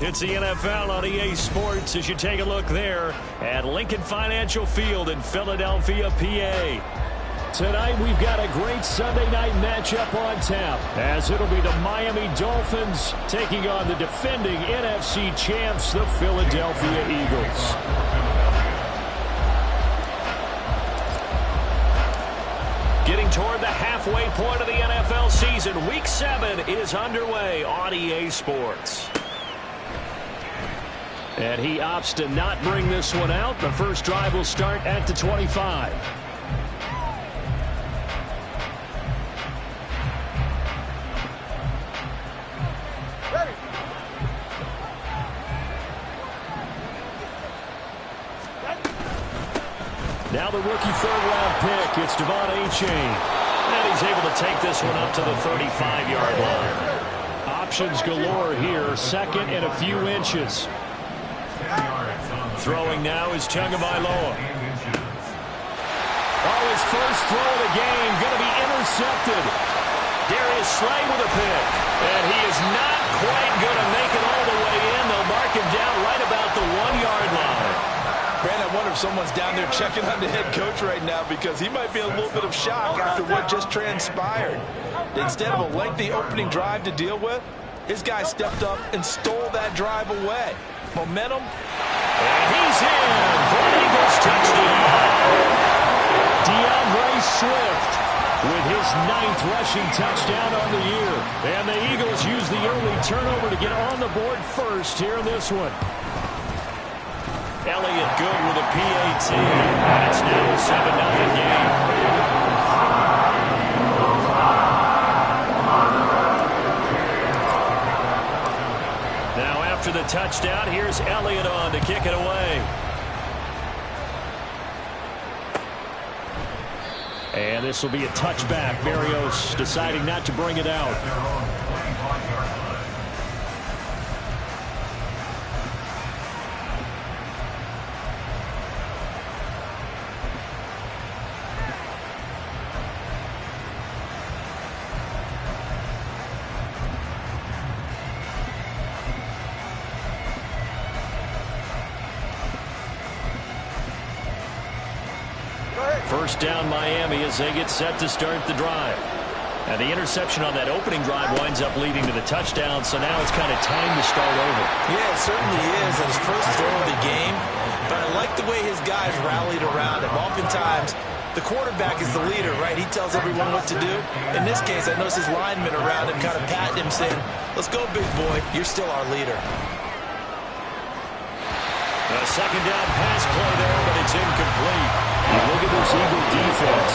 It's the NFL on EA Sports as you take a look there at Lincoln Financial Field in Philadelphia, PA. Tonight we've got a great Sunday night matchup on tap as it'll be the Miami Dolphins taking on the defending NFC champs, the Philadelphia Eagles. Getting toward the halfway point of the NFL season, Week 7 is underway on EA Sports. And he opts to not bring this one out. The first drive will start at the 25. Now the rookie third-round pick, it's Devon Achane. And he's able to take this one up to the 35-yard line. Options galore here, second and a few inches. Throwing now is Tagovailoa. Oh, his first throw of the game going to be intercepted. Darius Slay with a pick. And he is not quite going to make it all the way in. They'll mark him down right about the 1-yard line. Brandon, I wonder if someone's down there checking on the head coach right now because he might be in a little bit of shock after what just transpired. Instead of a lengty opening drive to deal with, his guy stepped up and stole that drive away. Momentum. And he's in for an Eagles touchdown. DeAndre Swift with his 9th rushing touchdown on the year. And the Eagles use the early turnover to get on the board first here in this one. Elliott good with a PAT. And it's now a 7-0 game. After the touchdown, here's Elliott on to kick it away. And this will be a touchback. Berrios deciding not to bring it out. First down Miami as they get set to start the drive. And the interception on that opening drive winds up leading to the touchdown, so now it's kind of time to start over. Yeah, it certainly is. His first throw of the game. But I like the way his guys rallied around him. Oftentimes, the quarterback is the leader, right? He tells everyone what to do. In this case, I noticed his linemen around him kind of patting him, saying, "Let's go, big boy. You're still our leader." A second down pass play there, but it's incomplete. Look at this Eagle defense.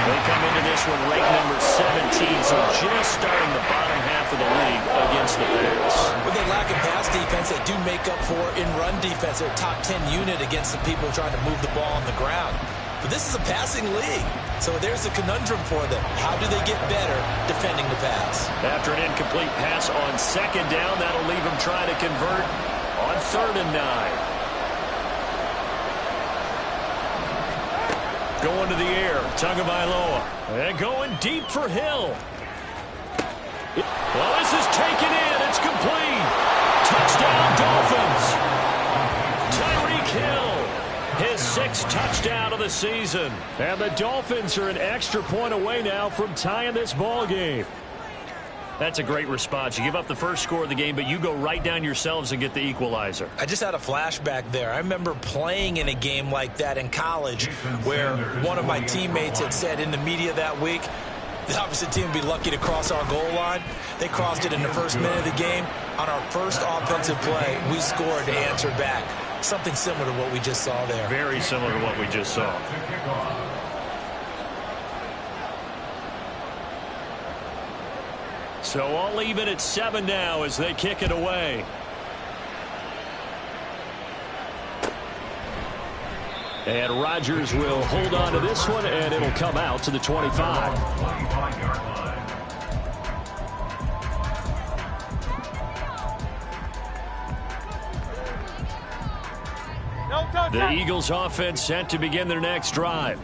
They come into this one ranked number 17, so just starting the bottom half of the league against the Bears. With their lack of pass defense, they do make up for in run defense. They're a top 10 unit against the people trying to move the ball on the ground. But this is a passing league, so there's a conundrum for them. How do they get better defending the pass? After an incomplete pass on second down, that'll leave them trying to convert on 3rd and 9. Going to the air, Tagovailoa. And going deep for Hill. Well, this is taken in. It's complete. Touchdown, Dolphins. Tyreek Hill, his 6th touchdown of the season. And the Dolphins are an extra point away now from tying this ball game. That's a great response. You give up the first score of the game, but you go right down yourselves and get the equalizer. I just had a flashback there. I remember playing in a game like that in college where one of my teammates had said in the media that week, the opposite team would be lucky to cross our goal line. They crossed it in the first minute of the game. On our first offensive play, we scored to answer back. Something similar to what we just saw there. Very similar to what we just saw. So all even at 7 now as they kick it away. And Rodgers will hold on to this one, and it'll come out to the 25. The Eagles offense set to begin their next drive.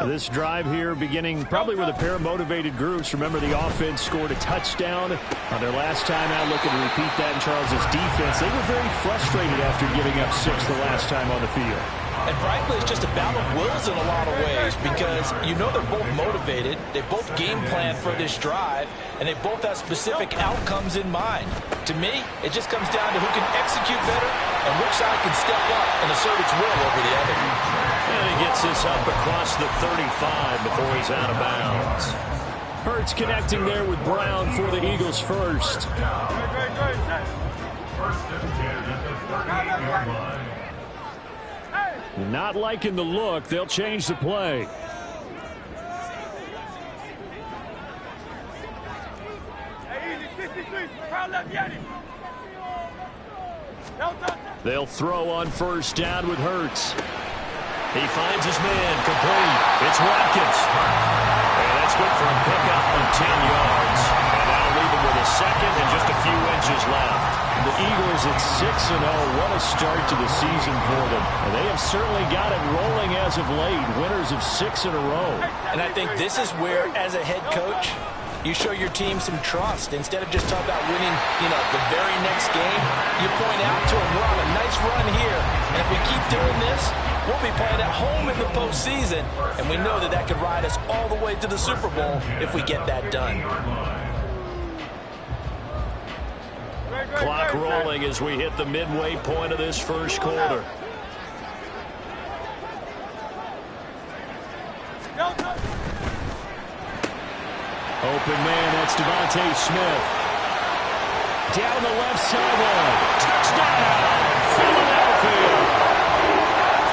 This drive here beginning probably with a pair of motivated groups. Remember, the offense scored a touchdown on their last time out. Looking to repeat that in Charles's defense. They were very frustrated after giving up 6 the last time on the field. And frankly, it's just a battle of wills in a lot of ways because you know they're both motivated. They both game plan for this drive, and they both have specific outcomes in mind. To me, it just comes down to who can execute better and which side can step up and assert its will over the other. And he gets this up across the 35 before he's out of bounds. Hurts connecting there with Brown for the Eagles first. Not liking the look. They'll change the play. They'll throw on first down with Hurts. He finds his man, complete. It's Watkins. And that's good for a pickup of 10 yards. And that'll leave him with a second and just a few inches left. The Eagles at 6-0. What a start to the season for them. And they have certainly got it rolling as of late. Winners of 6 in a row. And I think this is where, as a head coach, you show your team some trust. Instead of just talking about winning, the very next game, you point out to them, we're on a nice run here. And if we keep doing this, we'll be playing at home in the postseason. And we know that that could ride us all the way to the Super Bowl if we get that done. Clock rolling as we hit the midway point of this first quarter. Open man, that's Devontae Smith. Down the left sideline. Touchdown, Philadelphia.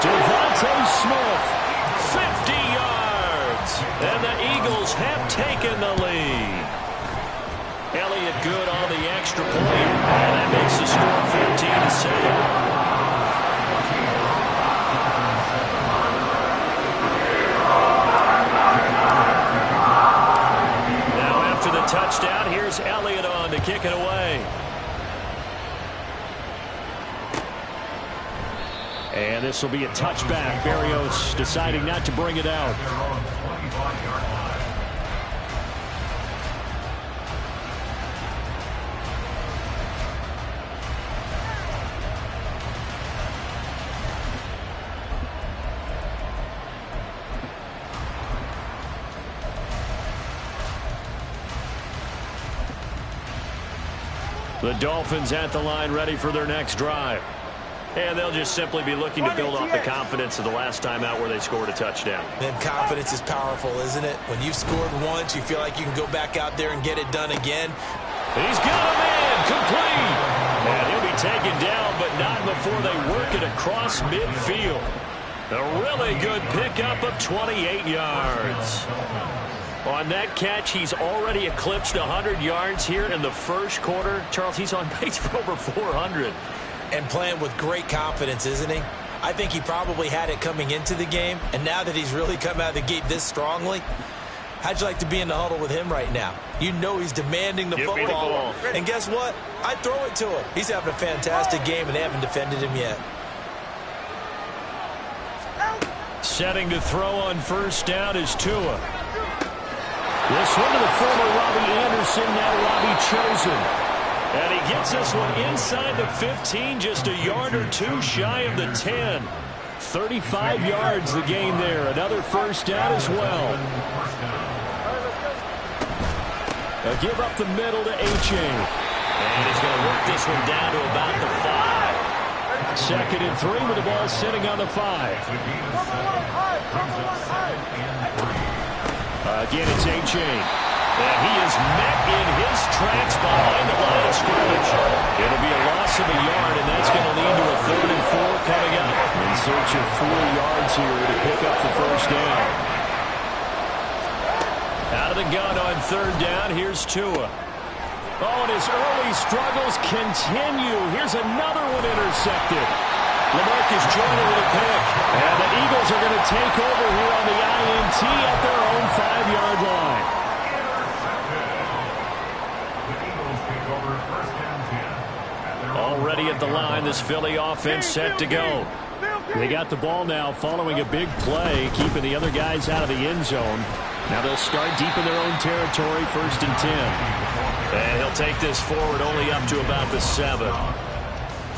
Devontae Smith, 50 yards. And the Eagles have taken the lead. Elliott good on the extra point. And that makes the score 14-7. Touchdown. Here's Elliott on to kick it away. And this will be a touchback. Berrios deciding not to bring it out. The Dolphins at the line ready for their next drive. And they'll just simply be looking to build off the confidence of the last time out where they scored a touchdown. And confidence is powerful, isn't it? When you've scored once, you feel like you can go back out there and get it done again. He's got a man, complete. And he'll be taken down, but not before they work it across midfield. A really good pickup of 28 yards. On that catch, he's already eclipsed 100 yards here in the first quarter. Charles, he's on pace for over 400. And playing with great confidence, isn't he? I think he probably had it coming into the game, and now that he's really come out of the gate this strongly, how'd you like to be in the huddle with him right now? You know he's demanding the football. And guess what? I'd throw it to him. He's having a fantastic game, and they haven't defended him yet. Setting to throw on first down is Tua. This one to the former Robbie Anderson, now Robbie Chosen. And he gets this one inside the 15, just a yard or two shy of the 10. 35 yards the gain there. Another first down as well. A give up the middle to H.A. And he's going to work this one down to about the 5. Second and 3 with the ball sitting on the 5. Again, it's A.J. And he is met in his tracks behind the line of scrimmage. It'll be a loss of a yard, and that's going to lead to a 3rd and 4 coming up. In search of 4 yards here to pick up the first down. Out of the gun on 3rd down, here's Tua. Oh, and his early struggles continue. Here's another one intercepted. LaMarcus Joyner with a pick. And the Eagles are going to take over here on the INT at their own 5-yard line. Already at the line, this Philly offense set to go. They got the ball now following a big play, keeping the other guys out of the end zone. Now they'll start deep in their own territory, 1st and 10. And he'll take this forward only up to about the 7.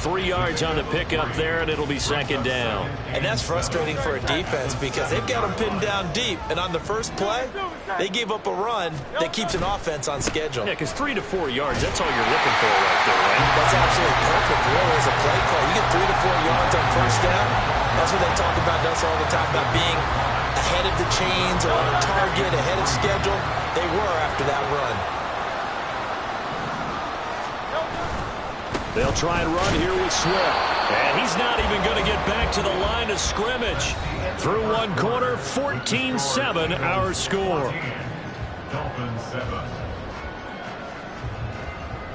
3 yards on the pickup there, and it'll be 2nd down. And that's frustrating for a defense because they've got them pinned down deep. And on the first play, they gave up a run that keeps an offense on schedule. Yeah, because 3 to 4 yards, that's all you're looking for right there, right? That's absolutely perfect, really, as a play call. You get 3 to 4 yards on 1st down. That's what they talk about us all the time, about being ahead of the chains or on a target, ahead of schedule. They were after that run. They'll try and run here with Swift. And he's not even going to get back to the line of scrimmage. Through one quarter, 14-7 our score.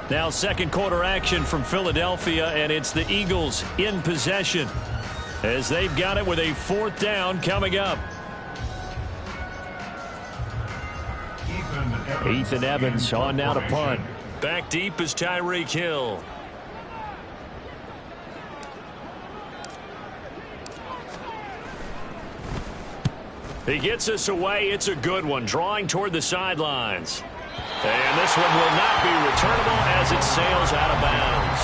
Now 2nd quarter action from Philadelphia, and it's the Eagles in possession as they've got it with a 4th down coming up. Ethan Evans on now to punt. Back deep is Tyreek Hill. He gets us away. It's a good one, drawing toward the sidelines. And this one will not be returnable as it sails out of bounds.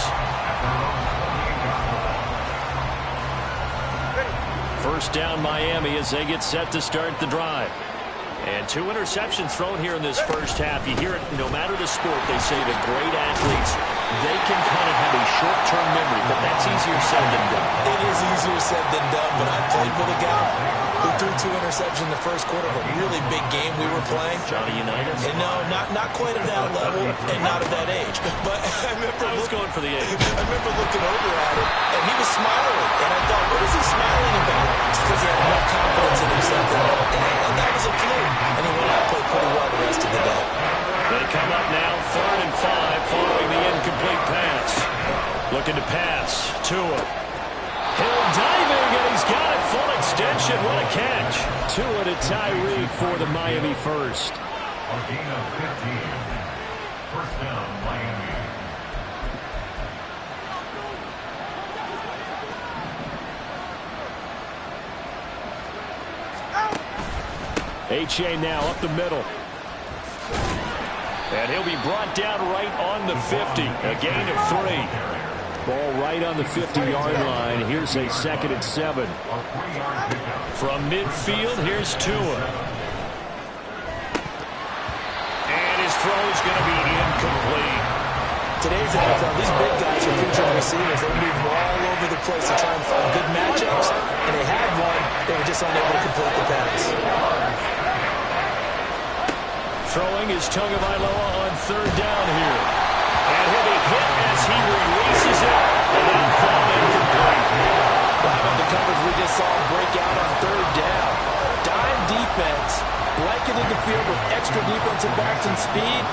1st down Miami as they get set to start the drive. And 2 interceptions thrown here in this first half. You hear it no matter the sport. They say the great athletes, they can kind of have a short-term memory, but that's easier said than done. It is easier said than done, but I played with a guy who threw 2 interceptions in the first quarter of a really big game we were playing. Johnny Unitas? And no, not quite at that level and not at that age. But I was going for the age. I remember looking over at him, and he was smiling. And I thought, what is he smiling about? It's because he had enough confidence in himself. And that was a fluke. And he went out and played pretty well the rest of the day. They come up now, 3rd and 5, following the incomplete pass. Looking to pass. Tua. Hill diving, and he's got it. Full extension. What a catch. Tua to Tyreek for the Miami first. A gain of 15. 1st down, Miami. H.A. now up the middle. And he'll be brought down right on the 50. A gain of 3. Ball right on the 50-yard line. Here's a 2nd and 7. From midfield, here's Tua. And his throw is going to be incomplete. Today's NFL, these big guys are featured receivers. They move all over the place to try and find good matchups. And they had one. They were just unable to complete the pass. Throwing is Tagovailoa on 3rd down here. And he'll be hit as he releases it. And that throw incomplete. Well, how about the coverage we just saw break out on 3rd down? Dime defense, blanketed the field with extra defensive backs and speed.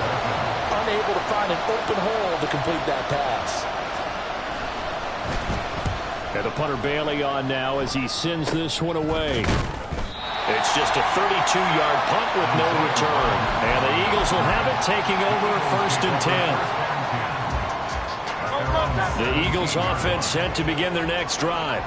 Unable to find an open hole to complete that pass. And the punter Bailey on now as he sends this one away. It's just a 32-yard punt with no return. And the Eagles will have it, taking over 1st and 10. The Eagles offense set to begin their next drive.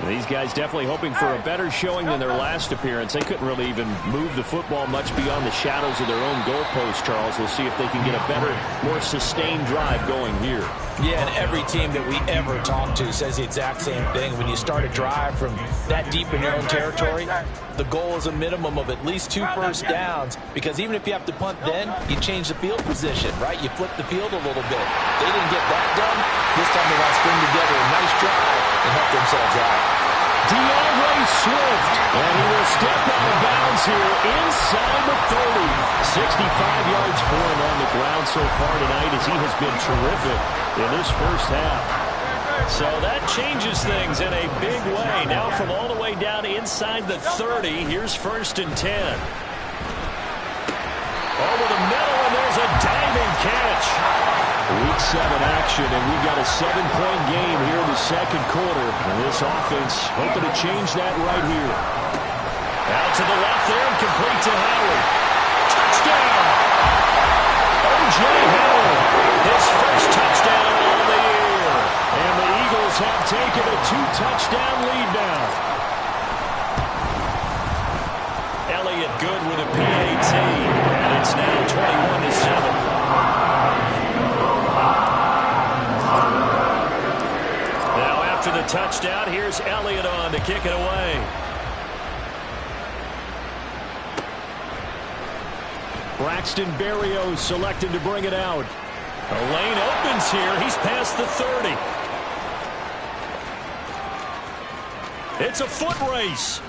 These guys definitely hoping for a better showing than their last appearance. They couldn't really even move the football much beyond the shadows of their own goalpost, Charles. We'll see if they can get a better, more sustained drive going here. Yeah, and every team that we ever talk to says the exact same thing. When you start a drive from that deep in your own territory, the goal is a minimum of at least 2 first downs, because even if you have to punt then, you change the field position, right? You flip the field a little bit. They didn't get that done. This time they got to string together a nice drive and help themselves out. DeAndre Swift, and he will step out of bounds here inside the 30. 65 yards for him on the ground so far tonight as he has been terrific in this first half. So that changes things in a big way. Now from all the way down inside the 30, here's 1st and 10. Over the middle, and there's a diving catch. Week 7 action, and we've got a 7-point game here in the 2nd quarter. And this offense hoping to change that right here. Out to the left there and complete to Howard. Touchdown! O.J. Howard, his first touchdown on the year. And the Eagles have taking a 2-touchdown lead now. Elliott good with a PAT, and it's now 21-7. Now after the touchdown, here's Elliott on to kick it away. Braxton Berrios selected to bring it out. A lane opens here. He's past the 30. It's a foot race.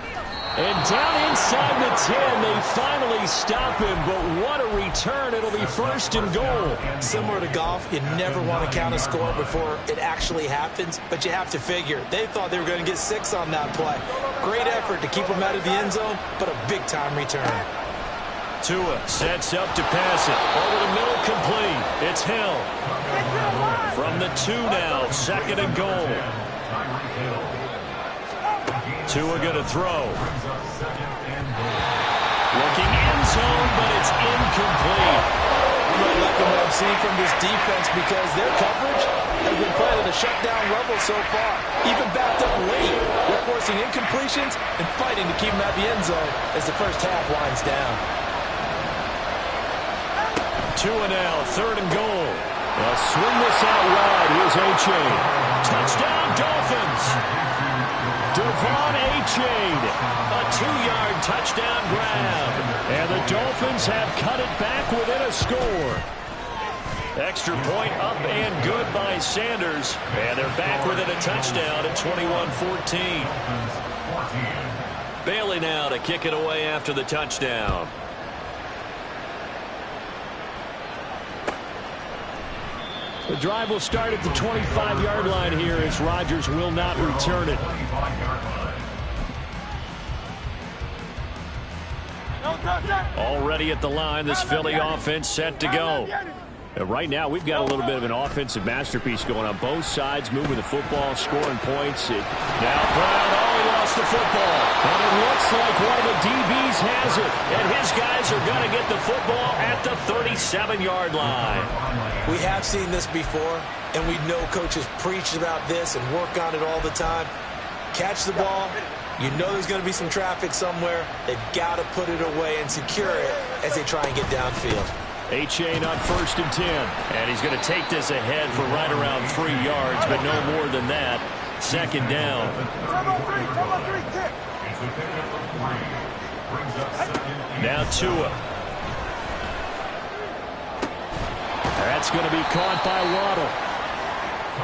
And down inside the 10, they finally stop him. But what a return. It'll be first and goal. Similar to golf, you never want to count a score before it actually happens. But you have to figure, they thought they were going to get 6 on that play. Great effort to keep them out of the end zone, but a big-time return. Tua sets up to pass it. Over the middle, complete. It's Hill. From the 2 now, second and goal. Tua going to throw. Looking end zone, but it's incomplete. I'm not liking what I'm seeing from this defense because their coverage has been playing at a shutdown level so far. Even backed up late. They're forcing incompletions and fighting to keep them at the end zone as the first half winds down. Tua now, third and goal. They'll swing this out wide. Here's A-Chain. Touchdown, Dolphins. Devon A-Chain. A 2-yard touchdown grab. And the Dolphins have cut it back within a score. Extra point up and good by Sanders. And they're back within a touchdown at 21-14. Bailey now to kick it away after the touchdown. The drive will start at the 25-yard line here as Rodgers will not return it. Already at the line, this Philly offense set to go. Right now, we've got a little bit of an offensive masterpiece going on both sides, moving the football, scoring points. Now Brown, he lost the football. And it looks like one of the DBs has it. And his guys are going to get the football at the 37-yard line. We have seen this before, and we know coaches preach about this and work on it all the time. Catch the ball. You know there's going to be some traffic somewhere. They've got to put it away and secure it as they try and get downfield. A-Chain on 1st and 10. And he's going to take this ahead for right around 3 yards, but no more than that. Second down. Now Tua. That's going to be caught by Waddle.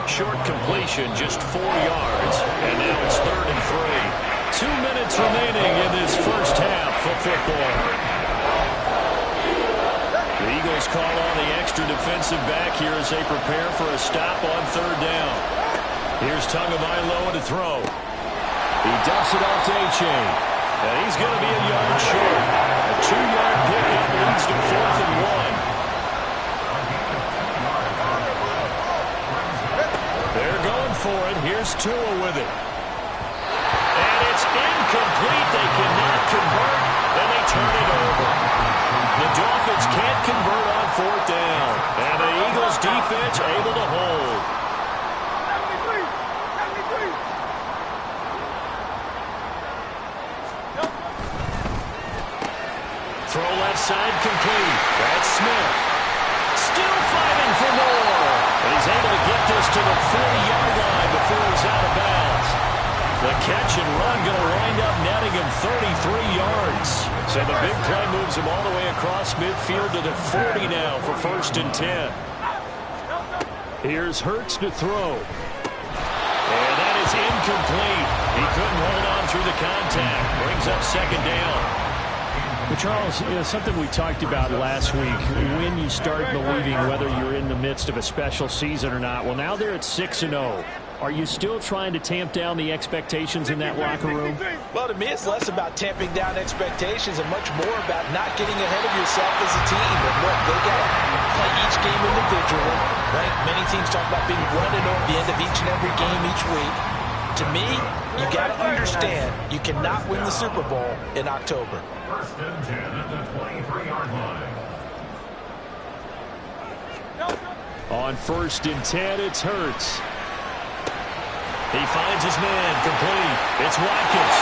Short completion, just 4 yards. And now it's 3rd and 3. 2 minutes remaining in this first half of football. The Eagles call on the extra defensive back here as they prepare for a stop on 3rd down. Here's Tagovailoa to throw. He dumps it off to A-Chain. And he's going to be a yard short. A 2-yard pickup leads to 4th and 1. They're going for it. Here's Tua with it. And it's incomplete. They cannot convert, and they turn it over. The Dolphins can't convert on 4th down. And the Eagles defense able to hold. Throw left side complete. That's Smith. Still fighting for more. And he's able to get this to the 40-yard line before he's out of bounds. The catch and run going to wind up netting him 33 yards. So the big play moves him all the way across midfield to the 40 now for 1st and 10. Here's Hurts to throw. And that is incomplete. He couldn't hold on through the contact. Brings up 2nd down. But Charles, something we talked about last week, when you start believing whether you're in the midst of a special season or not. Well, now they're at 6-0. Are you still trying to tamp down the expectations in that locker room? Well, to me, it's less about tamping down expectations and much more about not getting ahead of yourself as a team. And look, they got to play each game individually, right? Many teams talk about being running over the end of each and every game each week. To me, you got to understand you cannot win the Super Bowl in October. 1st and 10 at the 23-yard line. On 1st and 10, it's Hurts. He finds his man, complete. It's Watkins.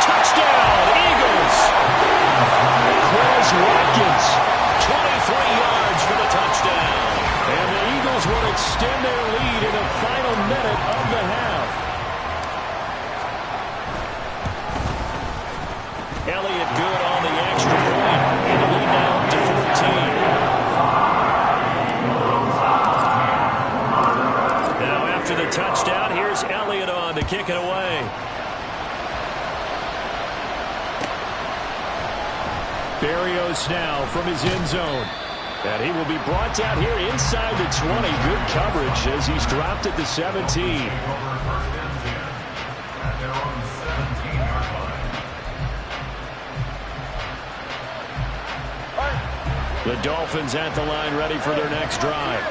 Touchdown, Eagles! Chris Watkins, 23 yards for the touchdown. And the Eagles will extend their lead in the final minute of the half. Elliott good on the extra point. And the lead now up to 14. Now after the touchdown, here's Elliott on to kick it away. Berrios now from his end zone. And he will be brought down here inside the 20. Good coverage as he's dropped at the 17. The Dolphins at the line ready for their next drive.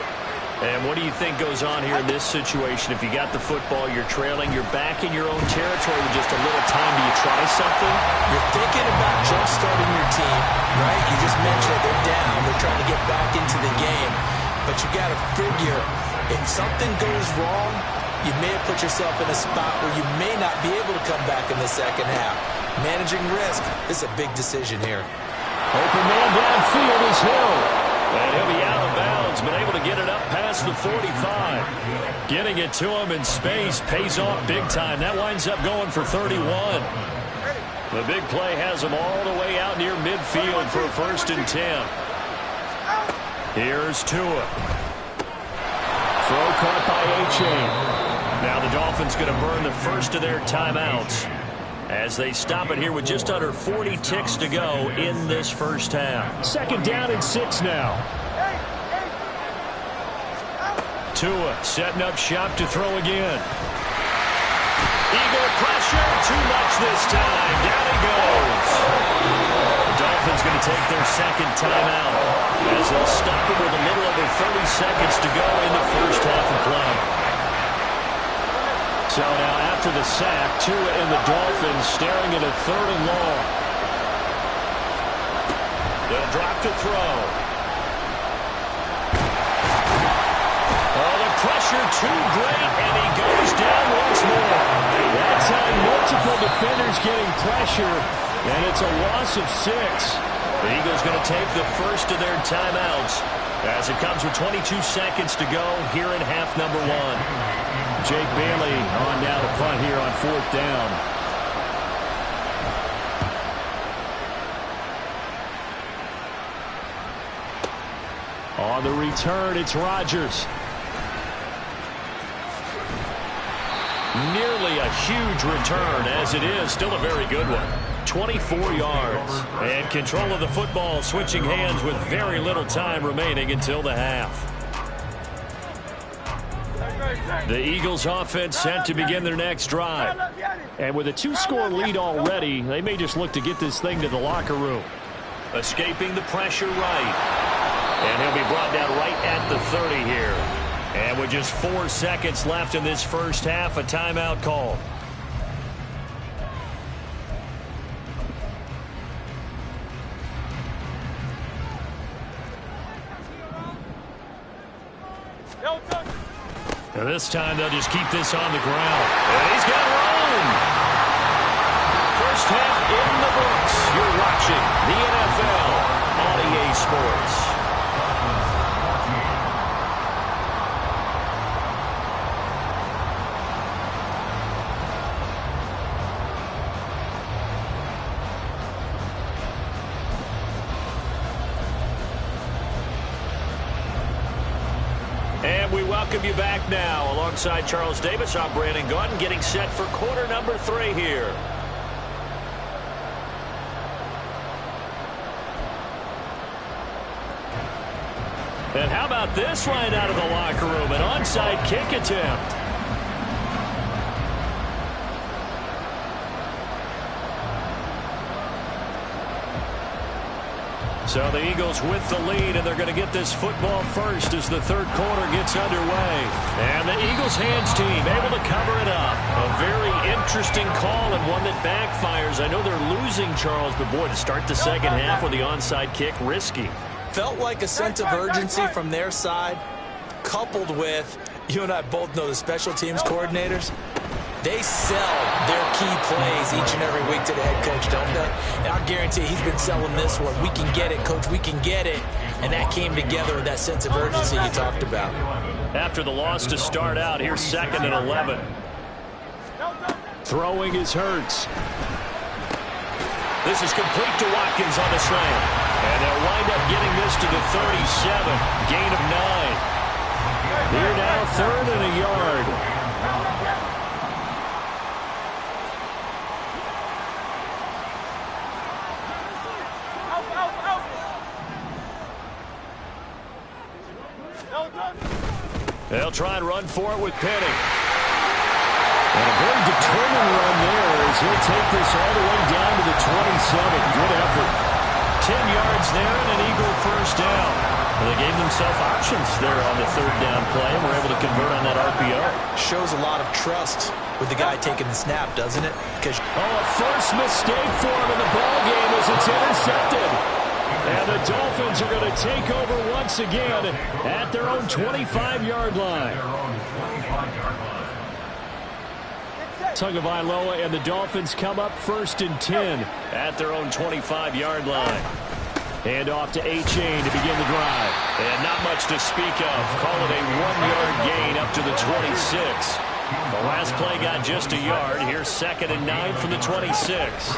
And what do you think goes on here in this situation? If you got the football, you're trailing, you're back in your own territory with just a little time. Do you try something? You're thinking about jump-starting your team, right? You just mentioned it. They're down. They're trying to get back into the game. But you got to figure, if something goes wrong, you may have put yourself in a spot where you may not be able to come back in the second half. Managing risk is a big decision here. Open man downfield is Hill. And he'll be out of bounds, but able to get it up past the 45. Getting it to him in space pays off big time. That winds up going for 31. The big play has him all the way out near midfield for a 1st and 10. Here's Tua. Throw caught by A-Chain. Now the Dolphins going to burn the first of their timeouts as they stop it here with just under 40 ticks to go in this first half. 2nd down and 6 now. Tua setting up shop to throw again. Eagle pressure, too much this time. Down he goes. The Dolphins going to take their 2nd timeout as they'll stop it with a little over 30 seconds to go in the first half of play. So now after the sack, Tua and the Dolphins staring at a 3rd and long. They'll drop to throw. Oh, the pressure too great, and he goes down once more. That time, multiple defenders getting pressure, and it's a loss of 6. The Eagles going to take the first of their timeouts as it comes with 22 seconds to go here in half number 1. Jake Bailey on now to punt here on 4th down. On the return, it's Rodgers. Nearly a huge return, as it is still a very good one. 24 yards. And control of the football switching hands with very little time remaining until the half. The Eagles offense set to begin their next drive. And with a 2-score lead already, they may just look to get this thing to the locker room. Escaping the pressure right. And he'll be brought down right at the 30 here. And with just 4 seconds left in this first half, a timeout call. And this time they'll just keep this on the ground. And he's got room. First half in the books. You're watching the NFL on EA Sports. And we welcome you back now. Alongside Charles Davis, I'm Brandon Gaudin, getting set for quarter number 3 here. And how about this line out of the locker room? An onside kick attempt. So the Eagles with the lead, and they're going to get this football first as the 3rd quarter gets underway. And the Eagles hands team able to cover it up. A very interesting call and one that backfires. I know they're losing, Charles, but boy, to start the second half with the onside kick, risky. Felt like a sense of urgency from their side, coupled with, you and I both know the special teams coordinators, They sell their key plays each and every week to the head coach, don't they? And I'll guarantee he's been selling this one. We can get it, coach, we can get it. And that came together with that sense of urgency you talked about. After the loss to start out, here's 2nd and 11. Throwing is Hurts. This is complete to Watkins on the slant. And they'll wind up getting this to the 37. Gain of 9. Here now, 3rd and a yard. They'll try and run for it with Penny. And a very determined run there as he'll take this all the way down to the 27. Good effort. 10 yards there and an Eagle first down. And they gave themselves options there on the 3rd down play and were able to convert on that RPO. Shows a lot of trust with the guy taking the snap, doesn't it? Because a first mistake for him in the ballgame as it's intercepted. And the Dolphins are going to take over once again at their own 25-yard line. Tagovailoa and the Dolphins come up 1st and 10 at their own 25-yard line. Hand off to A-Chain to begin the drive. And not much to speak of. Call it a 1-yard gain up to the 26. The last play got just a yard. Here's 2nd and 9 from the 26.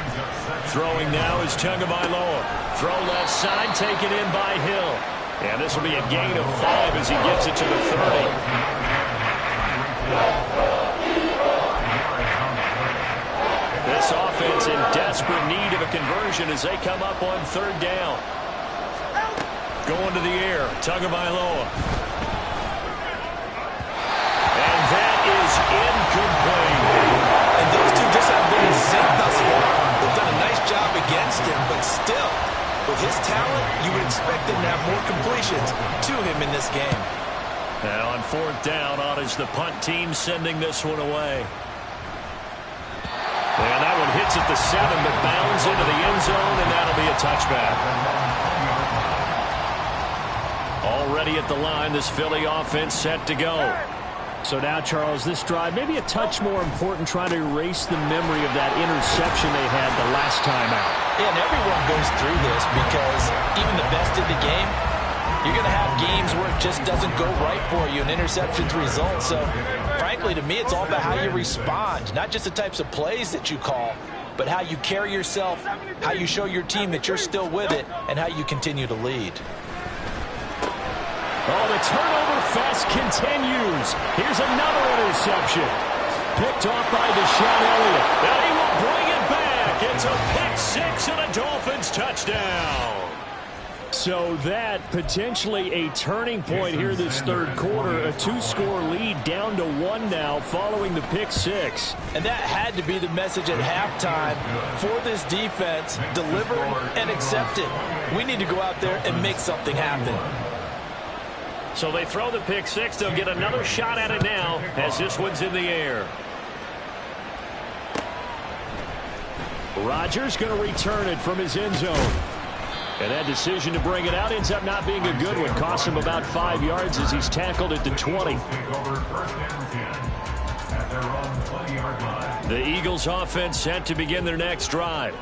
Throwing now is Tagovailoa. Throw left side, taken in by Hill. And this will be a gain of 5 as he gets it to the 30. This offense in desperate need of a conversion as they come up on 3rd down. Going to the air, Tagovailoa. And that is incomplete. And those two just haven't been in sync thus far. They've done a nice job against him, but still, with his talent, you would expect him to have more completions to him in this game. Now on 4th down, on is the punt team sending this one away. And that one hits at the 7, but bounds into the end zone, and that'll be a touchback. Already at the line, this Philly offense set to go. So now, Charles, this drive maybe a touch more important, trying to erase the memory of that interception they had the last time out. Yeah, and everyone goes through this because even the best in the game, you're going to have games where it just doesn't go right for you, and interceptions result. So, frankly, to me, it's all about how you respond, not just the types of plays that you call, but how you carry yourself, how you show your team that you're still with it, and how you continue to lead. Oh, the turnover fest continues. Here's another interception. Picked off by Deshaun Elliott. And he will bring it back. It's a pick 6 and a Dolphins touchdown. So that potentially a turning point here this 3rd quarter. A 2-score lead down to 1 now following the pick 6. And that had to be the message at halftime for this defense. Deliver and accept it. We need to go out there and make something happen. So they throw the pick 6. They'll get another shot at it now as this one's in the air. Rodgers going to return it from his end zone. And that decision to bring it out ends up not being a good one. Costs him about 5 yards as he's tackled at the 20. The Eagles offense set to begin their next drive.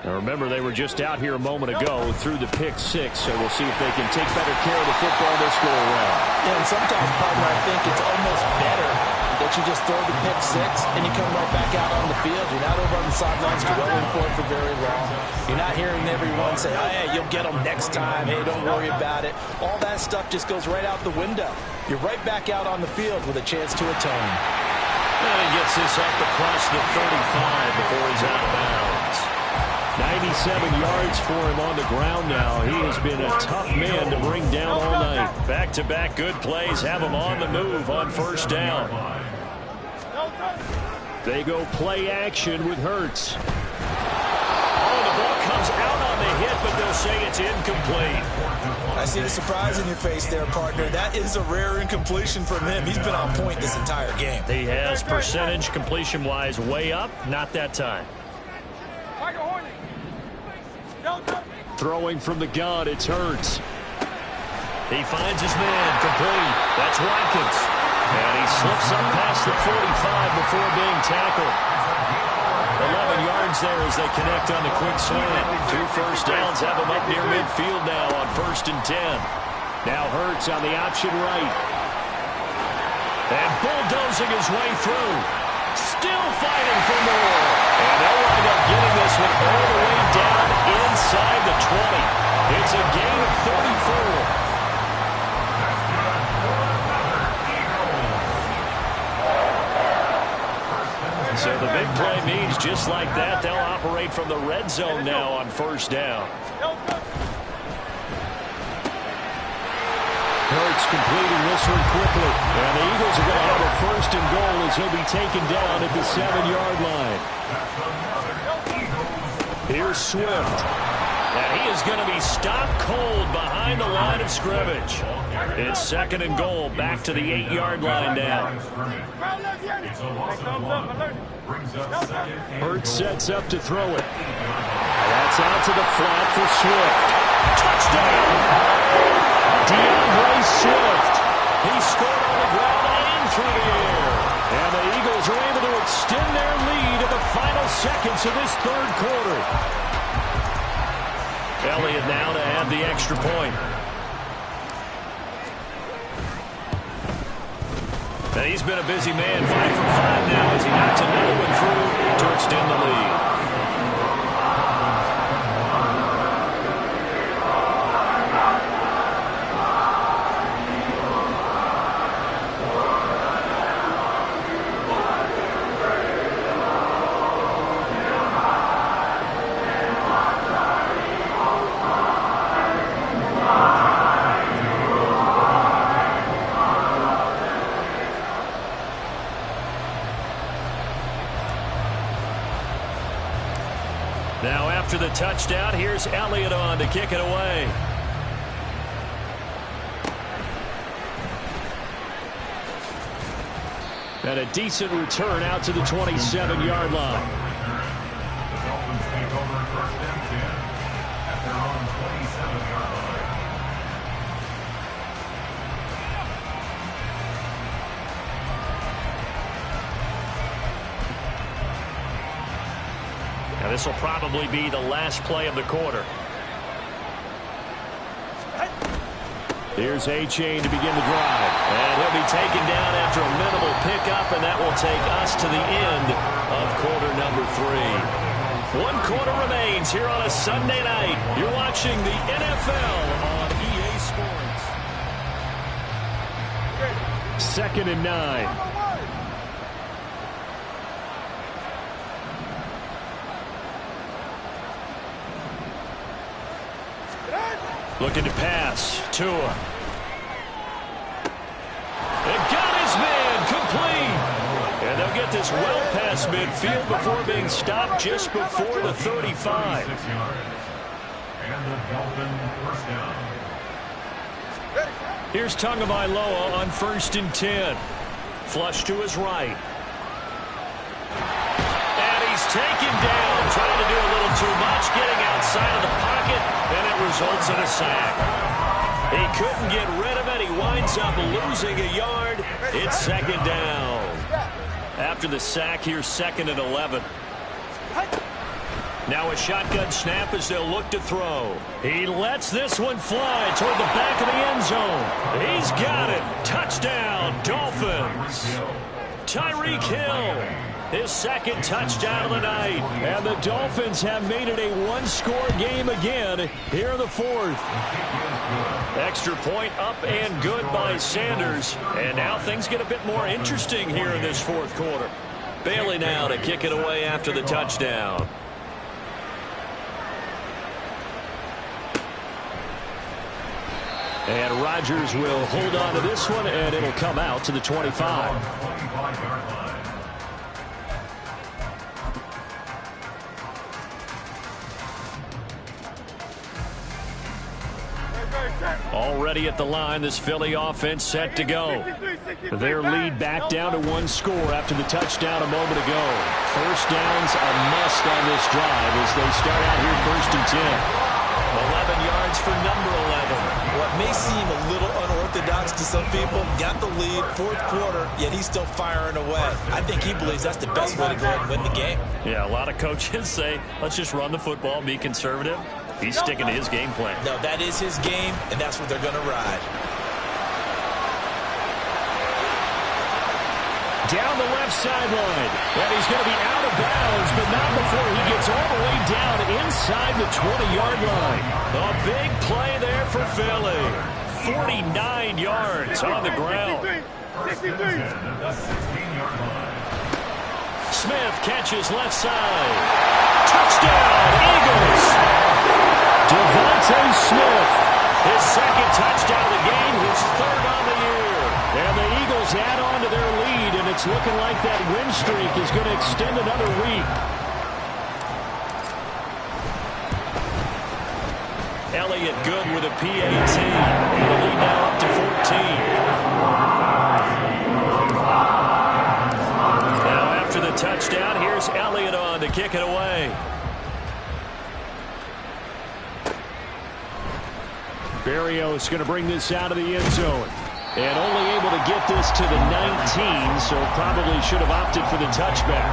Now remember, they were just out here a moment ago through the pick 6, so we'll see if they can take better care of the football this go around. Yeah, and sometimes, partner, I think it's almost better that you just throw the pick 6 and you come right back out on the field. You're not over on the sidelines dwelling for it for very long. You're not hearing everyone say, oh, yeah, you'll get them next time. Hey, don't worry about it. All that stuff just goes right out the window. You're right back out on the field with a chance to atone. And he gets this up across the 35 before he's out of bounds. 97 yards for him on the ground now. He has been a tough man to bring down all night. Back-to-back good plays have him on the move on 1st down. They go play action with Hurts. Oh, the ball comes out on the hit, but they'll say it's incomplete. I see the surprise in your face there, partner. That is a rare incompletion from him. He's been on point this entire game. He has percentage completion-wise way up, not that time. Throwing from the gun, it's Hurts. He finds his man, complete. That's Watkins. And he slips up past the 45 before being tackled. 11 yards there as they connect on the quick slant. 2 first downs have them up near midfield now on 1st and 10. Now Hurts on the option right. And bulldozing his way through. Still fighting for more. And they'll wind up getting this one all the way down inside the 20. It's a gain of 34. So the big play means just like that, they'll operate from the red zone now on 1st down. Hurts completing this one quickly. And the Eagles are going to have a 1st and goal as he'll be taken down at the 7-yard line. Here's Swift. And he is going to be stopped cold behind the line of scrimmage. It's 2nd and goal, back to the 8-yard line now. Hurts sets up to throw it. That's out to the flat for Swift. Touchdown! DeAndre Swift. He scored on the ground and through the air. And the Eagles are able to extend their lead in the final seconds of this 3rd quarter. Elliott now to add the extra point. And he's been a busy man, 5 for 5 now as he knocks another one through to extend the lead. Now after the touchdown, here's Elliott on to kick it away. And a decent return out to the 27-yard line. The Dolphins take over 1st and 10 at their own 27-yard line. Now this will probably be the last play of the quarter. Here's A-Chain to begin the drive. And he'll be taken down after a minimal pickup, and that will take us to the end of quarter number 3. 1 quarter remains here on a Sunday night. You're watching the NFL on EA Sports. 2nd and 9. Looking to pass. Tua. And got his man complete. And they'll get this well past midfield before being stopped just before the 35. And the Dolphin 1st down. Here's Tagovailoa on 1st and 10. Flush to his right. And he's taken down, trying to do a little too much, getting outside of the pocket, and it results in a sack. He couldn't get rid of it. He winds up losing a yard. It's 2nd down. After the sack, here's 2nd and 11. Now a shotgun snap as they'll look to throw. He lets this one fly toward the back of the end zone. He's got it. Touchdown, Dolphins. Tyreek Hill. His 2nd touchdown of the night. And the Dolphins have made it a 1-score game again here in the 4th. Extra point up and good by Sanders. And now things get a bit more interesting here in this 4th quarter. Bailey now to kick it away after the touchdown. And Rodgers will hold on to this one, and it'll come out to the 25. Already at the line, this Philly offense set to go. Their lead back down to 1 score after the touchdown a moment ago. 1st down's a must on this drive as they start out here 1st and 10. 11 yards for number 11. What may seem a little unorthodox unorthodox to some people. Got the lead, fourth quarter, yet he's still firing away. I think he believes that's the best way to go ahead and win the game. Yeah, a lot of coaches say, let's just run the football and be conservative. He's sticking to his game plan. No, that is his game, and that's what they're going to ride. Down the left sideline. And he's going to be out of bounds, but not before he gets all the way down inside the 20-yard line. A big play there for Philly. 49 yards on the ground. 63. The 16-yard line. Smith catches left side. Touchdown, Eagles. Devontae Smith, his second touchdown of the game, his third on the year. And the Eagles add on to their lead, and it's looking like that win streak is going to extend another week. Elliott good with a PAT. And the lead now up to 14. Now after the touchdown, here's Elliott on to kick it away. Berrios going to bring this out of the end zone. And only able to get this to the 19, so probably should have opted for the touchback.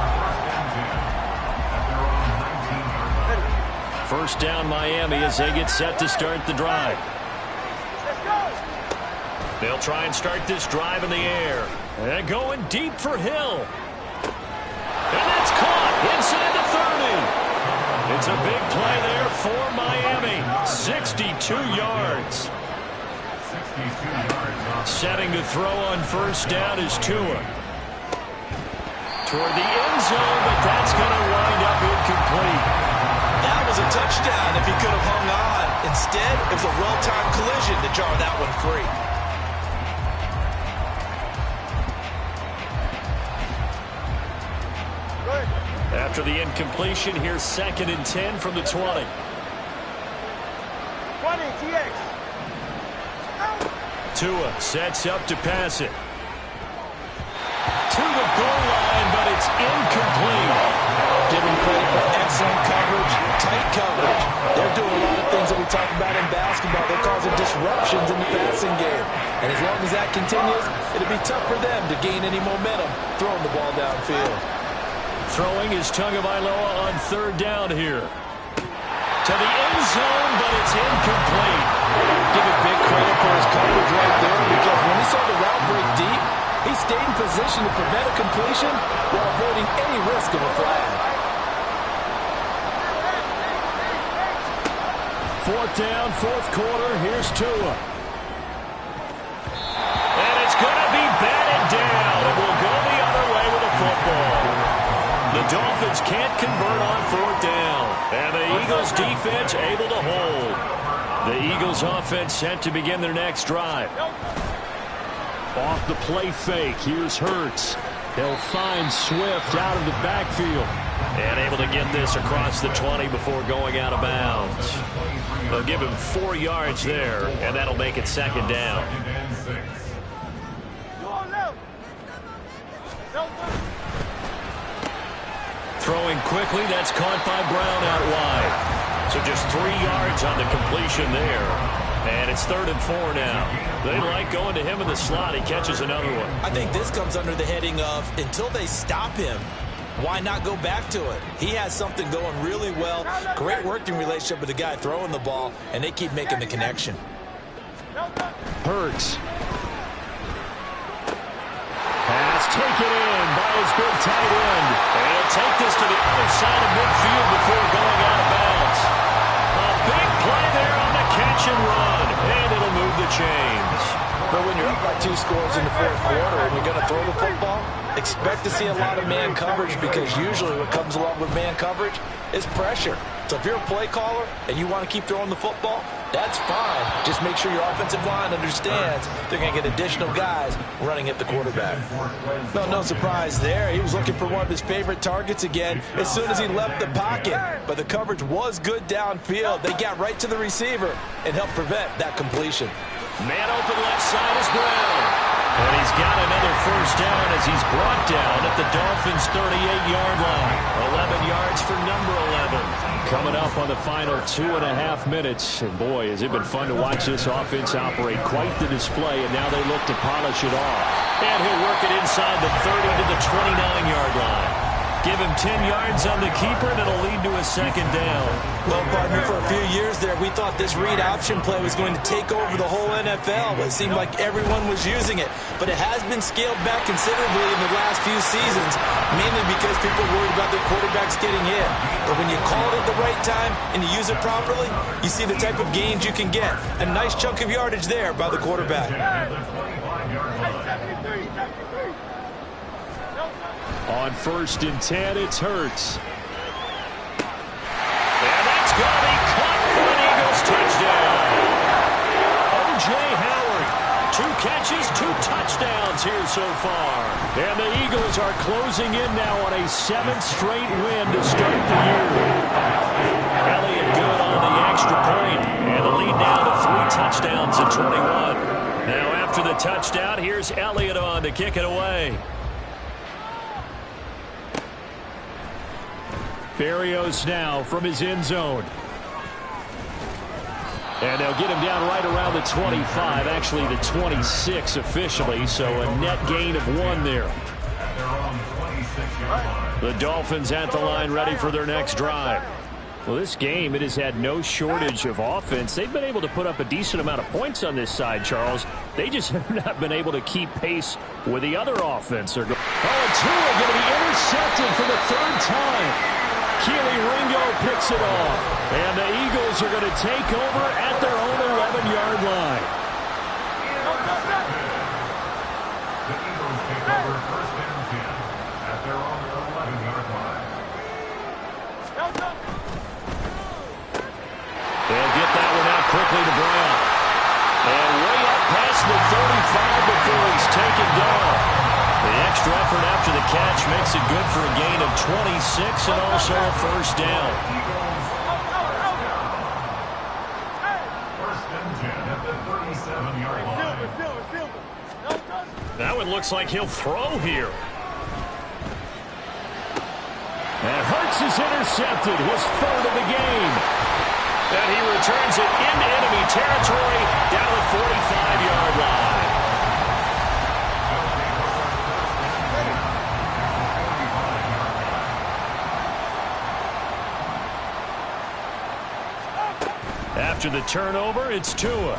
First down Miami as they get set to start the drive. They'll try and start this drive in the air. And going deep for Hill. And that's caught inside the 30. It's a big play there for Miami. 62 yards. Setting to throw on first down is Tua. Toward the end zone, but that's going to wind up incomplete. That was a touchdown if he could have hung on. Instead, it was a well-timed collision to jar that one free. After the incompletion, here's 2nd and 10 from the 20. 20, TX. Tua sets up to pass it. To the goal line, but it's incomplete. Give him credit for excellent coverage, tight coverage. They're doing a lot of things that we talk about in basketball. They're causing disruptions in the passing game. And as long as that continues, it'll be tough for them to gain any momentum throwing the ball downfield. Throwing is Tagovailoa on third down here. To the end zone, but it's incomplete. Give it big credit for his coverage right there, because when he saw the route break deep, he stayed in position to prevent a completion while avoiding any risk of a flag. Fourth down, fourth quarter. Here's Tua. And it's going to be batted down. It will go the other way with the football. The Dolphins can't convert on fourth down. And the Eagles defense able to hold. The Eagles offense set to begin their next drive. Off the play fake, here's Hurts. They'll find Swift out of the backfield. And able to get this across the 20 before going out of bounds. They'll give him 4 yards there, and that'll make it 2nd down. Throwing quickly, that's caught by Brown out wide. So just 3 yards on the completion there. And it's 3rd and 4 now. They like going to him in the slot. He catches another one. I think this comes under the heading of, until they stop him, why not go back to it? He has something going really well. Great working relationship with the guy throwing the ball, and they keep making the connection. Hurts. Pass taken in by his big tight end. And he'll take this to the other side of midfield before going out of bounds. A big play there on the catch and run. And it'll move the chains. But when you're up by 2 scores in the fourth quarter and you're going to throw the football, expect to see a lot of man coverage, because usually what comes along with man coverage is pressure. So if you're a play caller and you want to keep throwing the football, that's fine. Just make sure your offensive line understands they're going to get additional guys running at the quarterback. No surprise there. He was looking for one of his favorite targets again as soon as he left the pocket. But the coverage was good downfield. They got right to the receiver and helped prevent that completion. Man open left side is Brown. And he's got another first down as he's brought down at the Dolphins' 38-yard line. 11 yards for number 11. Coming up on the final 2.5 minutes. And boy, has it been fun to watch this offense operate. Quite the display, and now they look to polish it off. And he'll work it inside the 30 to the 29-yard line. Give him 10 yards on the keeper, and it'll lead to a second down. Well, partner, for a few years there, we thought this read option play was going to take over the whole NFL. It seemed like everyone was using it. But it has been scaled back considerably in the last few seasons, mainly because people are worried about their quarterbacks getting hit. But when you call it at the right time and you use it properly, you see the type of gains you can get. A nice chunk of yardage there by the quarterback. On 1st and 10, it's Hurts. And that's going to be caught for an Eagles touchdown. O.J. Howard, 2 catches, 2 touchdowns here so far. And the Eagles are closing in now on a 7th straight win to start the year. Elliott good on the extra point, and the lead now to 3 touchdowns at 21. Now after the touchdown, here's Elliott on to kick it away. Berrios now from his end zone. And they'll get him down right around the 25, actually the 26 officially, so a net gain of 1 there. The Dolphins at the line ready for their next drive. Well, this game, it has had no shortage of offense. They've been able to put up a decent amount of points on this side, Charles. They just have not been able to keep pace with the other offense. Oh, and Tua going to be intercepted for the 3rd time. Keely Ringo picks it off. And the Eagles are going to take over at their own 11-yard line. The Eagles take over 1st and 10 at their own 11-yard line. They'll get that one out quickly to Brown. And way up past the 35 before he's taken down. The extra effort after the catch makes it good for a gain of 26 and also a first down. 1st and 10 at the 37-yard line. That one looks like he'll throw here. And Hurts is intercepted, his 3rd of the game. And he returns it into enemy territory down the 45-yard line. After the turnover, it's Tua.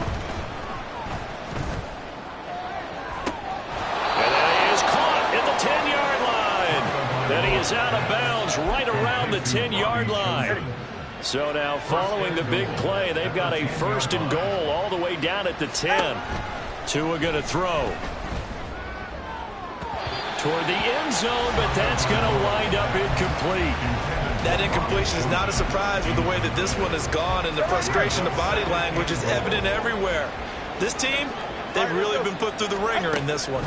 And then he is caught at the 10-yard line. Then he is out of bounds right around the 10-yard line. So now following the big play, they've got a 1st and goal all the way down at the 10. Tua going to throw. Toward the end zone, but that's going to wind up incomplete. That incompletion is not a surprise with the way that this one has gone, and the frustration of body language is evident everywhere. This team, they've really been put through the ringer in this one.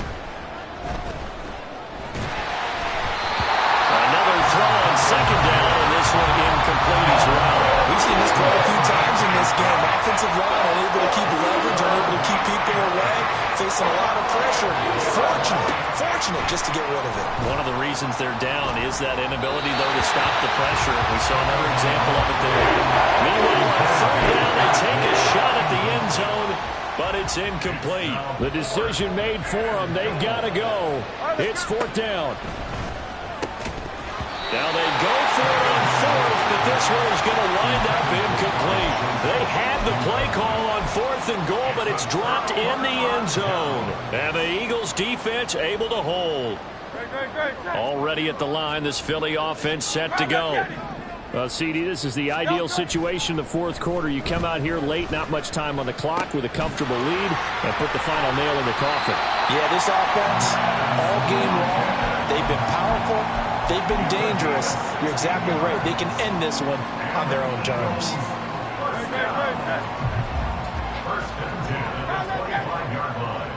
Another throw on 2nd down, and this one incomplete as well. We've seen this quite a few times in this game. Offensive line unable to keep leverage, unable to keep people away, facing a lot of pressure. Fortunate just to get rid of it. One of the reasons they're down is that inability, though, to stop the pressure. We saw another example of it there. Meanwhile, on 3rd down, they take a shot at the end zone, but it's incomplete. The decision made for them. They've got to go. It's 4th down. Now they go for it on 4th, but this one is going to wind up incomplete. They had the play call on 4th and goal, but it's dropped in the end zone. And the Eagles defense able to hold. Already at the line, this Philly offense set to go. CD, this is the ideal situation in the 4th quarter. You come out here late, not much time on the clock with a comfortable lead, and put the final nail in the coffin. Yeah, this offense, all game long, they've been powerful, they've been dangerous. You're exactly right. They can end this one on their own terms. 1st and 10 at the 45-yard line.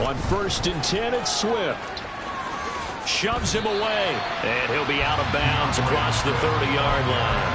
On 1st and 10, it's Swift. Shoves him away, and he'll be out of bounds across the 30-yard line.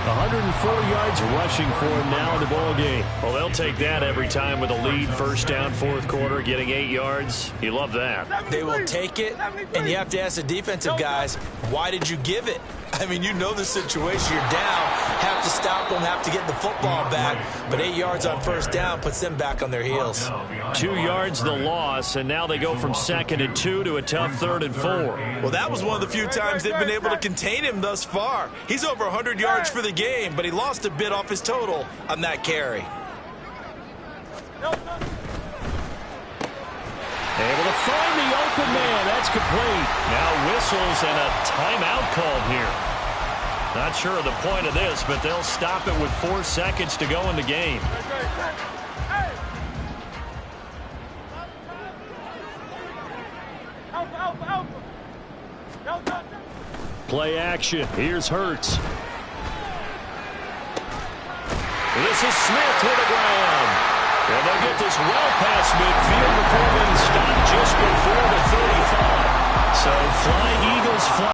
104 yards rushing for him now in the ball game. Well, they'll take that every time with a lead, first down, fourth quarter, getting 8 yards. You love that. They will take it, and you have to ask the defensive guys, why did you give it? I mean, you know the situation. You're down, have to stop them, have to get the football back, but 8 yards on first down puts them back on their heels. 2 yards the loss, and now they go from 2nd and 2 to a tough 3rd and 4. Well, that was one of the few times they've been able to contain him thus far. He's over 100 yards for the game, but he lost a bit off his total on that carry. Able to find the open man. That's complete. Now whistles and a timeout called here. Not sure of the point of this, but they'll stop it with 4 seconds to go in the game. Play action. Here's Hurts. This is Smith to the ground. And they'll get this well past midfield before being stopped just before the 35. So Flying Eagles fly.